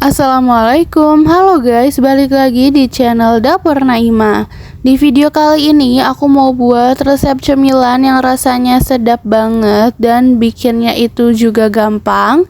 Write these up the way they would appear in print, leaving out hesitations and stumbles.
Assalamualaikum, halo guys, balik lagi di channel Dapur Naima. Di video kali ini aku mau buat resep cemilan yang rasanya sedap banget dan bikinnya itu juga gampang.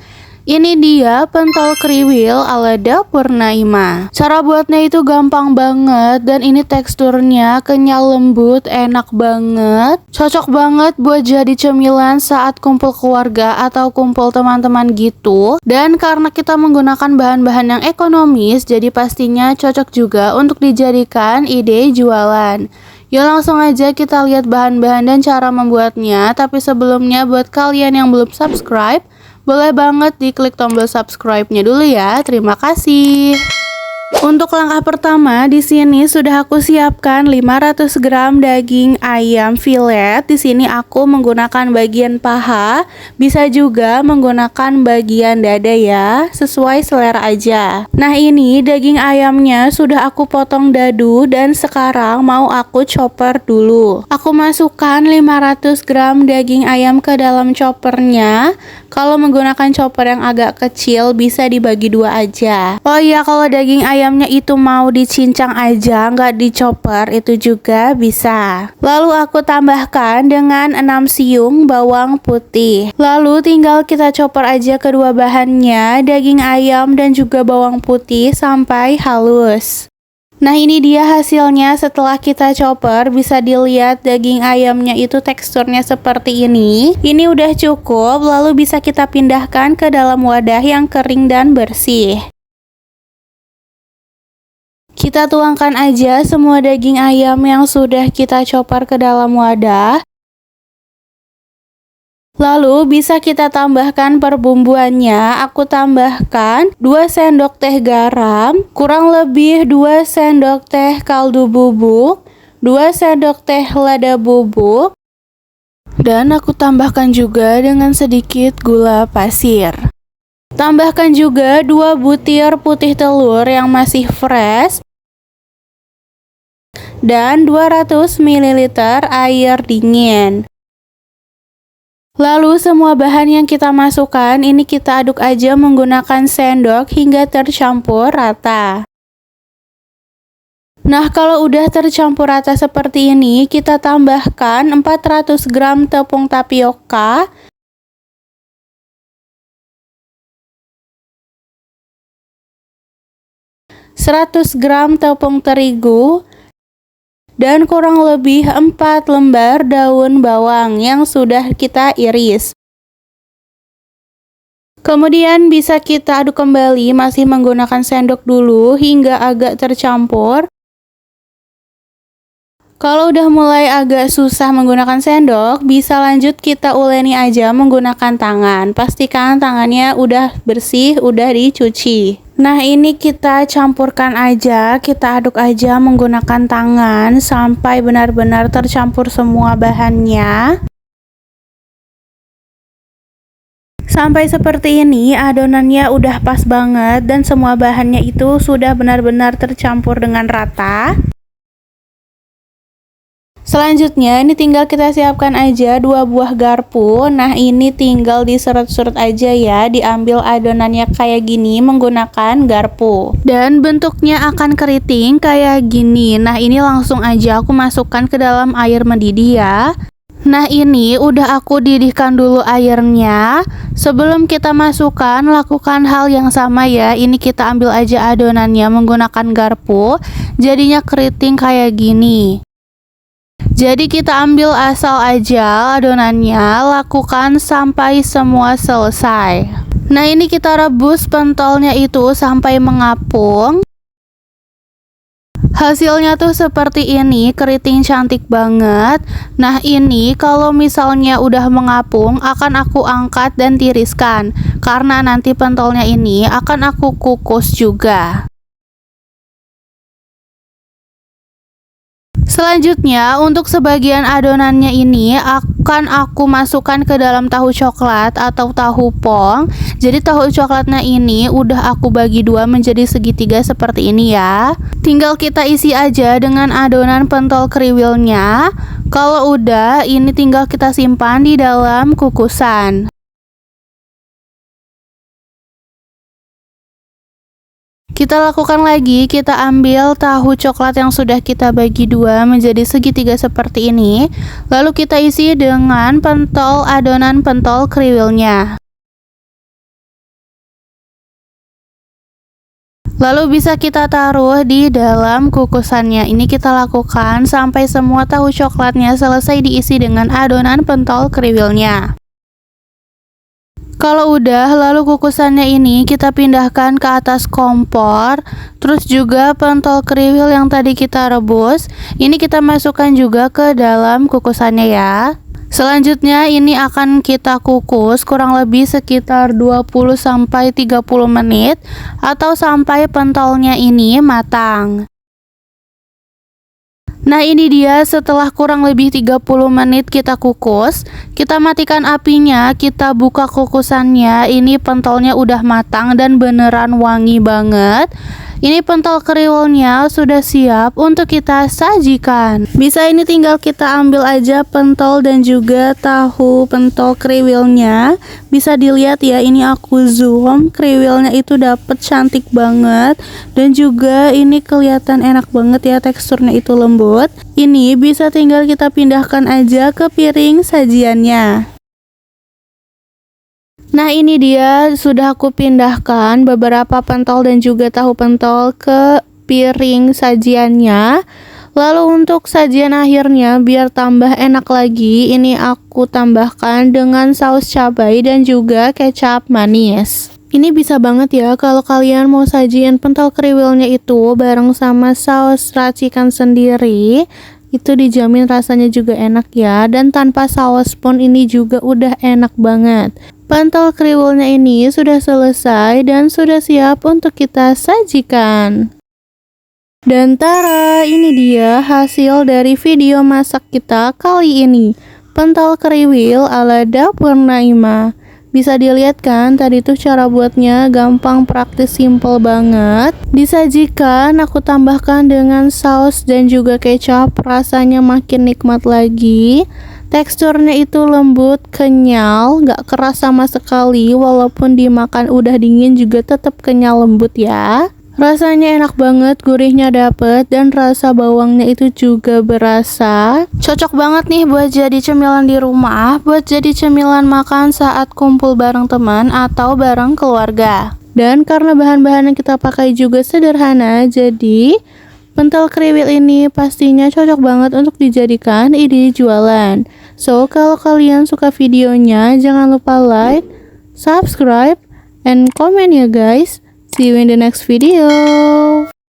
Ini dia pentol kriwil ala Dapur Naima. Cara buatnya itu gampang banget dan ini teksturnya kenyal lembut, enak banget. Cocok banget buat jadi cemilan saat kumpul keluarga atau kumpul teman-teman gitu. Dan karena kita menggunakan bahan-bahan yang ekonomis, jadi pastinya cocok juga untuk dijadikan ide jualan. Yuk langsung aja kita lihat bahan-bahan dan cara membuatnya. Tapi sebelumnya buat kalian yang belum subscribe, boleh banget diklik tombol subscribe-nya dulu ya. Terima kasih. Untuk langkah pertama, di sini sudah aku siapkan 500 gram daging ayam filet. Di sini aku menggunakan bagian paha, bisa juga menggunakan bagian dada ya, sesuai selera aja. Nah, ini daging ayamnya sudah aku potong dadu dan sekarang mau aku chopper dulu. Aku masukkan 500 gram daging ayam ke dalam choppernya. Kalau menggunakan chopper yang agak kecil bisa dibagi dua aja. Oh iya, kalau daging ayamnya itu mau dicincang aja, nggak dicopper, itu juga bisa. Lalu aku tambahkan dengan 6 siung bawang putih. Lalu tinggal kita chopper aja kedua bahannya, daging ayam dan juga bawang putih sampai halus. Nah, ini dia hasilnya setelah kita chopper. Bisa dilihat daging ayamnya itu teksturnya seperti ini. Ini udah cukup, lalu bisa kita pindahkan ke dalam wadah yang kering dan bersih. Kita tuangkan aja semua daging ayam yang sudah kita chopper ke dalam wadah. Lalu bisa kita tambahkan perbumbuannya. Aku tambahkan 2 sendok teh garam, kurang lebih 2 sendok teh kaldu bubuk, 2 sendok teh lada bubuk, dan aku tambahkan juga dengan sedikit gula pasir. Tambahkan juga 2 butir putih telur yang masih fresh dan 200 ml air dingin. Lalu semua bahan yang kita masukkan ini kita aduk aja menggunakan sendok hingga tercampur rata. Nah, kalau udah tercampur rata seperti ini, kita tambahkan 400 gram tepung tapioka, 100 gram tepung terigu, dan kurang lebih 4 lembar daun bawang yang sudah kita iris. Kemudian bisa kita aduk kembali masih menggunakan sendok dulu hingga agak tercampur. Kalau udah mulai agak susah menggunakan sendok, bisa lanjut kita uleni aja menggunakan tangan. Pastikan tangannya udah bersih, udah dicuci. Nah, ini kita campurkan aja, kita aduk aja menggunakan tangan sampai benar-benar tercampur semua bahannya. Sampai seperti ini adonannya udah pas banget dan semua bahannya itu sudah benar-benar tercampur dengan rata. Selanjutnya ini tinggal kita siapkan aja 2 buah garpu. Nah, ini tinggal diseret-seret aja ya, diambil adonannya kayak gini menggunakan garpu. Dan bentuknya akan keriting kayak gini. Nah, ini langsung aja aku masukkan ke dalam air mendidih ya. Nah, ini udah aku didihkan dulu airnya. Sebelum kita masukkan, lakukan hal yang sama ya. Ini kita ambil aja adonannya menggunakan garpu. Jadinya keriting kayak gini. Jadi kita ambil asal aja adonannya, lakukan sampai semua selesai. Nah, ini kita rebus pentolnya itu sampai mengapung. Hasilnya tuh seperti ini, keriting cantik banget. Nah, ini kalau misalnya udah mengapung akan aku angkat dan tiriskan, karena nanti pentolnya ini akan aku kukus juga. Selanjutnya, untuk sebagian adonannya ini akan aku masukkan ke dalam tahu coklat atau tahu pong. Jadi tahu coklatnya ini udah aku bagi dua menjadi segitiga seperti ini ya. Tinggal kita isi aja dengan adonan pentol kriwilnya. Kalau udah, ini tinggal kita simpan di dalam kukusan. Kita lakukan lagi, kita ambil tahu coklat yang sudah kita bagi dua menjadi segitiga seperti ini. Lalu kita isi dengan adonan pentol kriwilnya. Lalu bisa kita taruh di dalam kukusannya. Ini kita lakukan sampai semua tahu coklatnya selesai diisi dengan adonan pentol kriwilnya. Kalau udah, lalu kukusannya ini kita pindahkan ke atas kompor. Terus juga pentol kriwil yang tadi kita rebus, ini kita masukkan juga ke dalam kukusannya ya. Selanjutnya ini akan kita kukus kurang lebih sekitar 20-30 menit atau sampai pentolnya ini matang. Nah ini dia setelah kurang lebih 30 menit kita kukus, kita matikan apinya, kita buka kukusannya, ini pentolnya udah matang dan beneran wangi banget. Ini pentol kriwilnya sudah siap untuk kita sajikan. Bisa ini tinggal kita ambil aja pentol dan juga tahu pentol kriwilnya. Bisa dilihat ya, ini aku zoom, kriwilnya itu dapet cantik banget. Dan juga ini kelihatan enak banget ya, teksturnya itu lembut. Ini bisa tinggal kita pindahkan aja ke piring sajiannya. Nah ini dia sudah aku pindahkan beberapa pentol dan juga tahu pentol ke piring sajiannya. Lalu untuk sajian akhirnya biar tambah enak lagi, ini aku tambahkan dengan saus cabai dan juga kecap manis. Ini bisa banget ya kalau kalian mau sajian pentol kriwilnya itu bareng sama saus racikan sendiri. Itu dijamin rasanya juga enak ya, dan tanpa saus pun ini juga udah enak banget. Pentol kriwilnya ini sudah selesai dan sudah siap untuk kita sajikan. Dan tara, ini dia hasil dari video masak kita kali ini. Pentol kriwil ala dapur Naimah. Bisa dilihat kan, tadi tuh cara buatnya gampang, praktis, simple banget. Disajikan, aku tambahkan dengan saus dan juga kecap, rasanya makin nikmat lagi. Teksturnya itu lembut, kenyal, gak keras sama sekali, walaupun dimakan udah dingin juga tetap kenyal lembut ya. Rasanya enak banget, gurihnya dapet, dan rasa bawangnya itu juga berasa. Cocok banget nih buat jadi cemilan di rumah, buat jadi cemilan makan saat kumpul bareng teman atau bareng keluarga. Dan karena bahan-bahan yang kita pakai juga sederhana, jadi pentol kriwil ini pastinya cocok banget untuk dijadikan ide jualan. So, kalau kalian suka videonya, jangan lupa like, subscribe, and comment ya guys. See you in the next video.